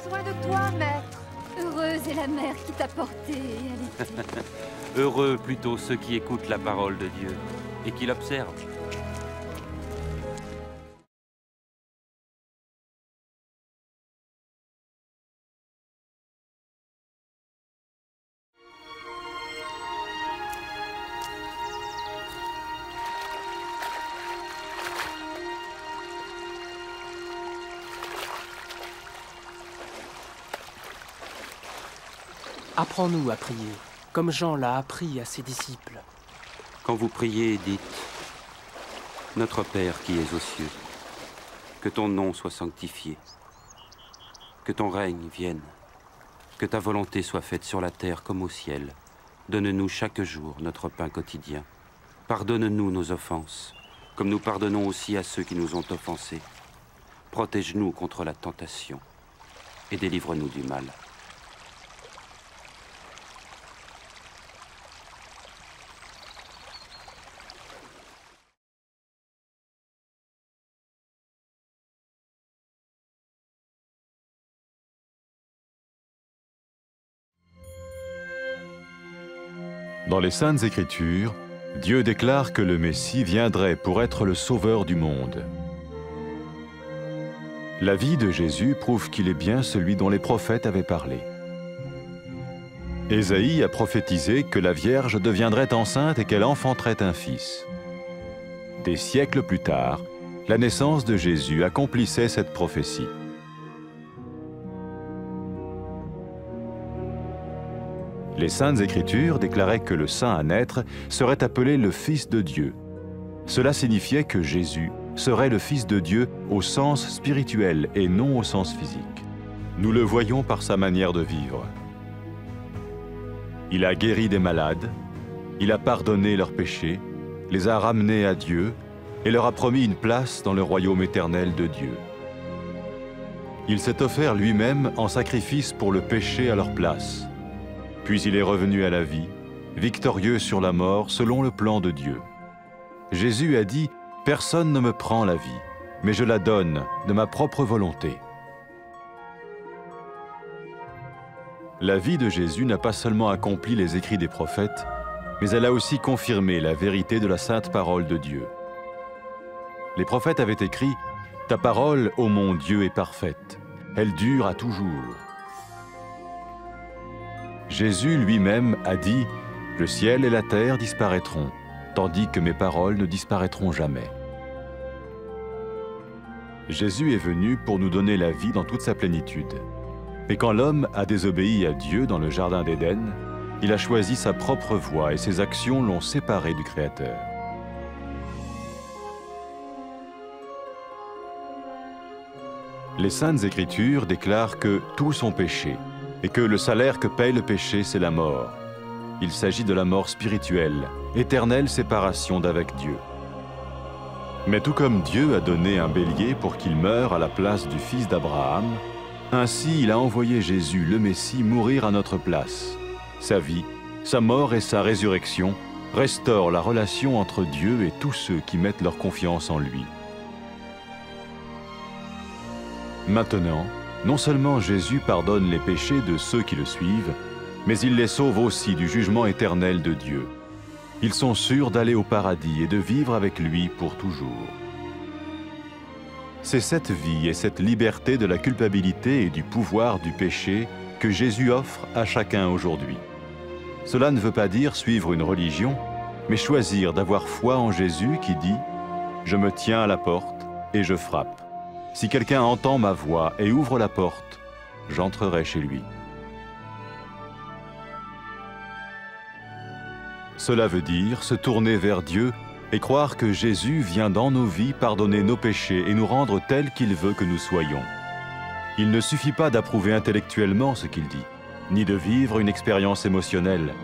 besoin de toi, maître. Heureuse est la mère qui t'a porté et allaitée. Heureux plutôt ceux qui écoutent la parole de Dieu et qui l'observent. Apprends-nous à prier, comme Jean l'a appris à ses disciples. Quand vous priez, dites « Notre Père qui es aux cieux, que ton nom soit sanctifié, que ton règne vienne, que ta volonté soit faite sur la terre comme au ciel. Donne-nous chaque jour notre pain quotidien. Pardonne-nous nos offenses, comme nous pardonnons aussi à ceux qui nous ont offensés. Protège-nous contre la tentation et délivre-nous du mal. » Dans les Saintes Écritures, Dieu déclare que le Messie viendrait pour être le sauveur du monde. La vie de Jésus prouve qu'il est bien celui dont les prophètes avaient parlé. Ésaïe a prophétisé que la Vierge deviendrait enceinte et qu'elle enfanterait un fils. Des siècles plus tard, la naissance de Jésus accomplissait cette prophétie. Les Saintes Écritures déclaraient que le saint à naître serait appelé le Fils de Dieu. Cela signifiait que Jésus serait le Fils de Dieu au sens spirituel et non au sens physique. Nous le voyons par sa manière de vivre. Il a guéri des malades, il a pardonné leurs péchés, les a ramenés à Dieu et leur a promis une place dans le royaume éternel de Dieu. Il s'est offert lui-même en sacrifice pour le péché à leur place. Puis il est revenu à la vie, victorieux sur la mort selon le plan de Dieu. Jésus a dit « Personne ne me prend la vie, mais je la donne de ma propre volonté. » La vie de Jésus n'a pas seulement accompli les écrits des prophètes, mais elle a aussi confirmé la vérité de la sainte parole de Dieu. Les prophètes avaient écrit « Ta parole, ô mon Dieu, est parfaite, elle dure à toujours. » Jésus lui-même a dit « Le ciel et la terre disparaîtront, tandis que mes paroles ne disparaîtront jamais. » Jésus est venu pour nous donner la vie dans toute sa plénitude. Mais quand l'homme a désobéi à Dieu dans le jardin d'Éden, il a choisi sa propre voie et ses actions l'ont séparé du Créateur. Les Saintes Écritures déclarent que tous ont péché et que le salaire que paye le péché, c'est la mort. Il s'agit de la mort spirituelle, éternelle séparation d'avec Dieu. Mais tout comme Dieu a donné un bélier pour qu'il meure à la place du fils d'Abraham, ainsi il a envoyé Jésus, le Messie, mourir à notre place. Sa vie, sa mort et sa résurrection restaurent la relation entre Dieu et tous ceux qui mettent leur confiance en lui. Maintenant, non seulement Jésus pardonne les péchés de ceux qui le suivent, mais il les sauve aussi du jugement éternel de Dieu. Ils sont sûrs d'aller au paradis et de vivre avec lui pour toujours. C'est cette vie et cette liberté de la culpabilité et du pouvoir du péché que Jésus offre à chacun aujourd'hui. Cela ne veut pas dire suivre une religion, mais choisir d'avoir foi en Jésus qui dit « Je me tiens à la porte et je frappe. Si quelqu'un entend ma voix et ouvre la porte, j'entrerai chez lui. » Cela veut dire se tourner vers Dieu et croire que Jésus vient dans nos vies pardonner nos péchés et nous rendre tels qu'il veut que nous soyons. Il ne suffit pas d'approuver intellectuellement ce qu'il dit, ni de vivre une expérience émotionnelle.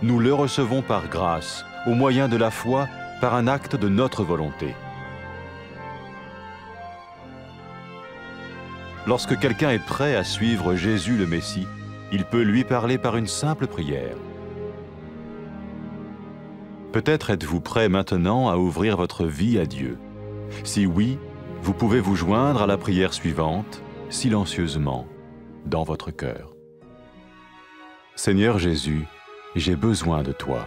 Nous le recevons par grâce, au moyen de la foi, par un acte de notre volonté. Lorsque quelqu'un est prêt à suivre Jésus le Messie, il peut lui parler par une simple prière. Peut-être êtes-vous prêt maintenant à ouvrir votre vie à Dieu. Si oui, vous pouvez vous joindre à la prière suivante, silencieusement. dans votre cœur. Seigneur Jésus, j'ai besoin de toi.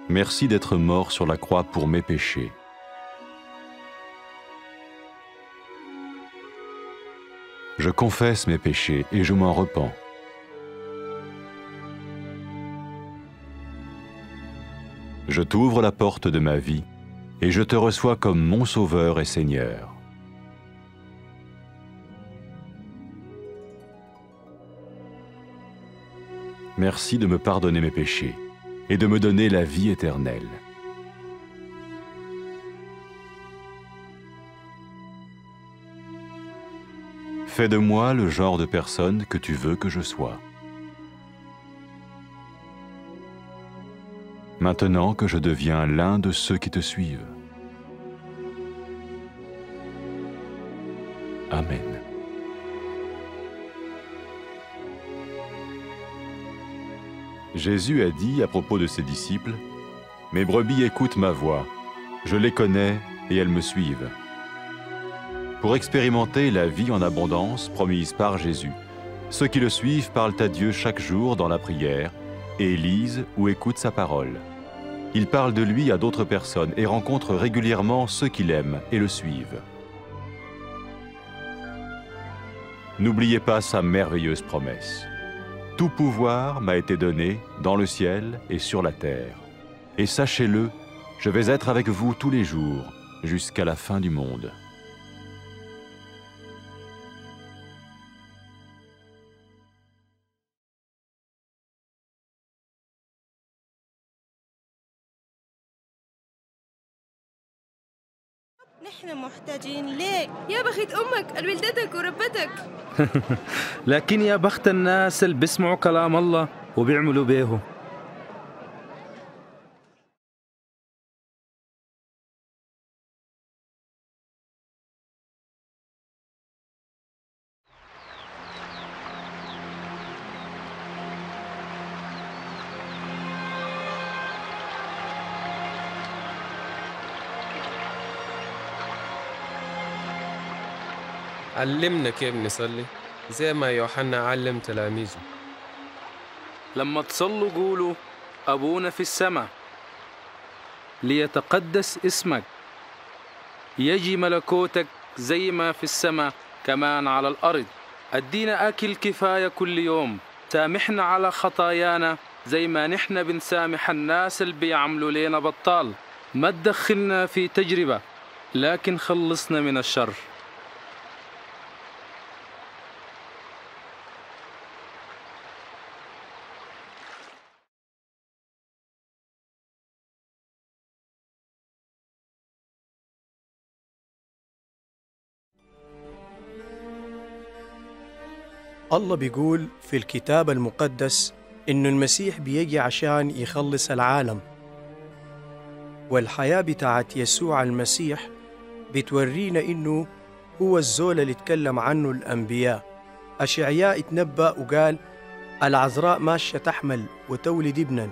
Merci d'être mort sur la croix pour mes péchés. Je confesse mes péchés et je m'en repens. Je t'ouvre la porte de ma vie et je te reçois comme mon Sauveur et Seigneur. Merci de me pardonner mes péchés et de me donner la vie éternelle. Fais de moi le genre de personne que tu veux que je sois. Maintenant que je deviens l'un de ceux qui te suivent. Amen. Jésus a dit à propos de ses disciples, « Mes brebis écoutent ma voix, je les connais et elles me suivent. » Pour expérimenter la vie en abondance promise par Jésus, ceux qui le suivent parlent à Dieu chaque jour dans la prière et lisent ou écoutent sa parole. Ils parlent de lui à d'autres personnes et rencontrent régulièrement ceux qui l'aiment et le suivent. N'oubliez pas sa merveilleuse promesse. Tout pouvoir m'a été donné dans le ciel et sur la terre. Et sachez-le, je vais être avec vous tous les jours, jusqu'à la fin du monde. نحن محتاجين ليك يا بخت أمك الولدتك وربتك. لكن يا بخت الناس اللي بيسمعوا كلام الله وبيعملوا بيه. علمنا كيف نصلي زي ما يوحنا علم تلاميذه. لما تصلوا قولوا أبونا في السماء ليتقدس اسمك يجي ملكوتك زي ما في السماء كمان على الأرض. أدينا أكل كفاية كل يوم. سامحنا على خطايانا زي ما نحن بنسامح الناس اللي بيعملوا لينا بطال. ما تدخلنا في تجربة لكن خلصنا من الشر. الله بيقول في الكتاب المقدس إنه المسيح بيجي عشان يخلص العالم، والحياة بتاعت يسوع المسيح بتورينا إنه هو الزول اللي اتكلم عنه الأنبياء. أشعياء اتنبأ وقال العذراء ماشية تحمل وتولد ابنا،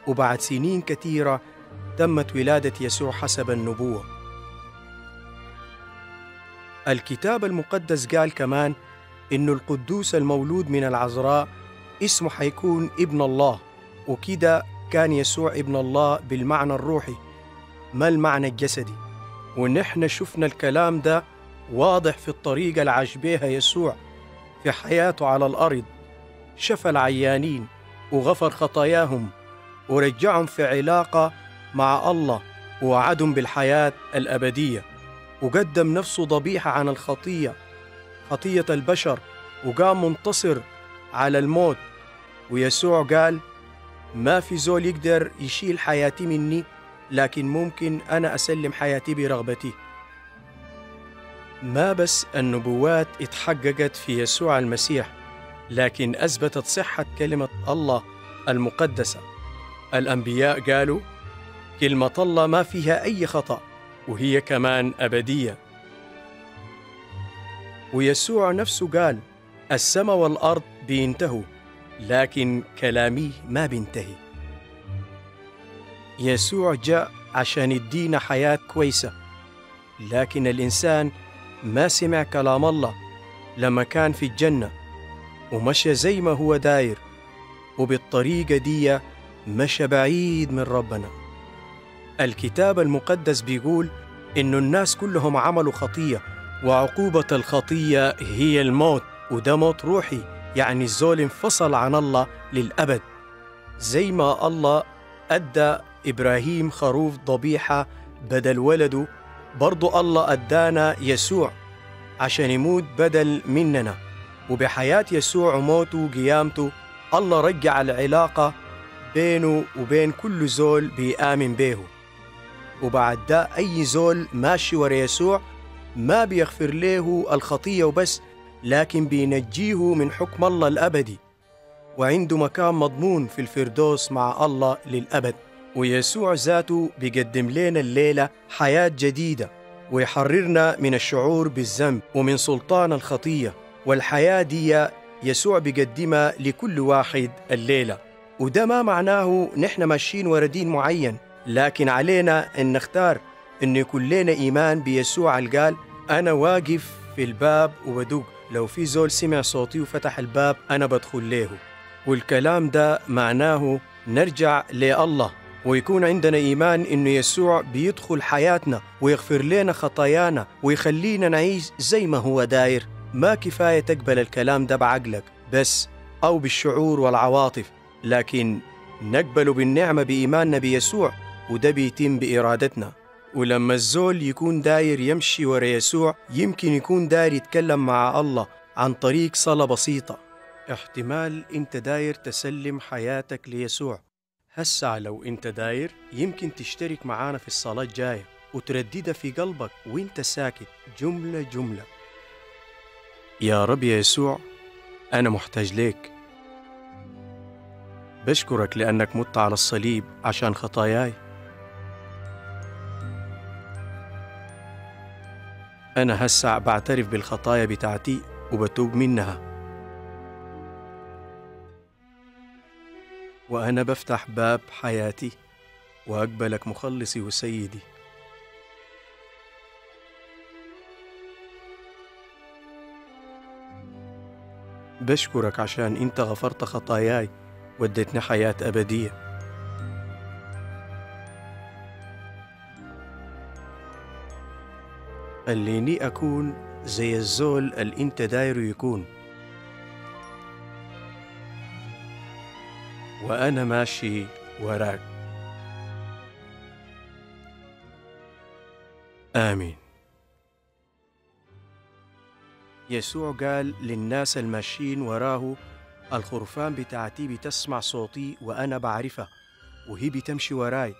وبعد سنين كثيرة تمت ولادة يسوع حسب النبوة. الكتاب المقدس قال كمان إنه القدوس المولود من العذراء اسمه حيكون ابن الله، وكده كان يسوع ابن الله بالمعنى الروحي ما المعنى الجسدي. ونحن شفنا الكلام ده واضح في الطريقة اللي عجبها يسوع في حياته على الأرض. شفى العيانين وغفر خطاياهم ورجعهم في علاقة مع الله ووعدهم بالحياة الأبدية، وقدم نفسه ضبيحة عن الخطية، خطية البشر، وقام منتصر على الموت. ويسوع قال ما في زول يقدر يشيل حياتي مني، لكن ممكن أنا أسلم حياتي برغبتي. ما بس النبوات اتحققت في يسوع المسيح، لكن أثبتت صحة كلمة الله المقدسة. الأنبياء قالوا كلمة الله ما فيها أي خطأ، وهي كمان أبدية. ويسوع نفسه قال السماء والأرض بينتهوا لكن كلامي ما بينتهي. يسوع جاء عشان يدينا حياة كويسة، لكن الإنسان ما سمع كلام الله لما كان في الجنة ومشى زي ما هو داير، وبالطريقة دي مشى بعيد من ربنا. الكتاب المقدس بيقول إنه الناس كلهم عملوا خطية، وعقوبة الخطية هي الموت، وده موت روحي، يعني الزول انفصل عن الله للأبد. زي ما الله أدى إبراهيم خروف ضبيحة بدل ولده، برضو الله أدانا يسوع عشان يموت بدل مننا، وبحياة يسوع وموته وقيامته الله رجع العلاقة بينه وبين كل زول بيآمن به. وبعد ده أي زول ماشي ورا يسوع ما بيغفر له الخطية وبس، لكن بينجيه من حكم الله الأبدي، وعنده مكان مضمون في الفردوس مع الله للأبد. ويسوع ذاته بيقدم لنا الليلة حياة جديدة، ويحررنا من الشعور بالذنب ومن سلطان الخطية، والحياة دي يسوع بيقدمها لكل واحد الليلة. وده ما معناه نحن ماشيين ورا دين معين، لكن علينا أن نختار أن يكون لنا إيمان بيسوع اللي قال أنا واقف في الباب وبدق، لو في زول سمع صوتي وفتح الباب أنا بدخل له. والكلام ده معناه نرجع لله ويكون عندنا إيمان إنه يسوع بيدخل حياتنا ويغفر لنا خطايانا ويخلينا نعيش زي ما هو داير. ما كفاية تقبل الكلام ده بعقلك بس أو بالشعور والعواطف، لكن نقبله بالنعمة بإيماننا بيسوع، وده بيتم بإرادتنا. ولما الزول يكون داير يمشي ورا يسوع، يمكن يكون داير يتكلم مع الله عن طريق صلاة بسيطة. احتمال انت داير تسلم حياتك ليسوع. هسا لو انت داير يمكن تشترك معانا في الصلاة الجاية وترددها في قلبك وانت ساكت جملة جملة: يا رب يا يسوع، أنا محتاج ليك. بشكرك لأنك مت على الصليب عشان خطاياي. أنا هسا بعترف بالخطايا بتاعتي وبتوب منها، وأنا بفتح باب حياتي وأقبلك مخلصي وسيدي. بشكرك عشان أنت غفرت خطاياي واديتني حياة أبدية. خليني أكون زي الزول اللي أنت دايره يكون، وأنا ماشي وراك. آمين. يسوع قال للناس الماشيين وراه: الخرفان بتاعتي بتسمع صوتي وأنا بعرفها وهي بتمشي وراي،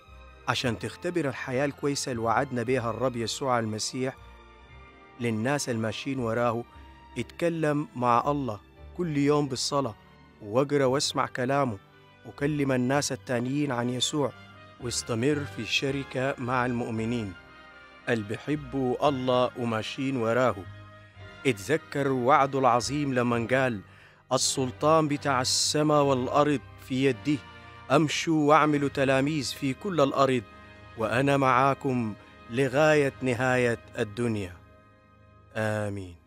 عشان تختبر الحياة الكويسة اللي وعدنا بها الرب يسوع المسيح للناس الماشيين وراه. اتكلم مع الله كل يوم بالصلاة، واقرأ واسمع كلامه، وكلم الناس التانيين عن يسوع، واستمر في الشركة مع المؤمنين اللي بيحبوا الله وماشيين وراه. اتذكر وعده العظيم لما قال: السلطان بتاع السماء والأرض في يدي، أمشوا واعملوا تلاميذ في كل الأرض، وأنا معاكم لغاية نهاية الدنيا. آمين.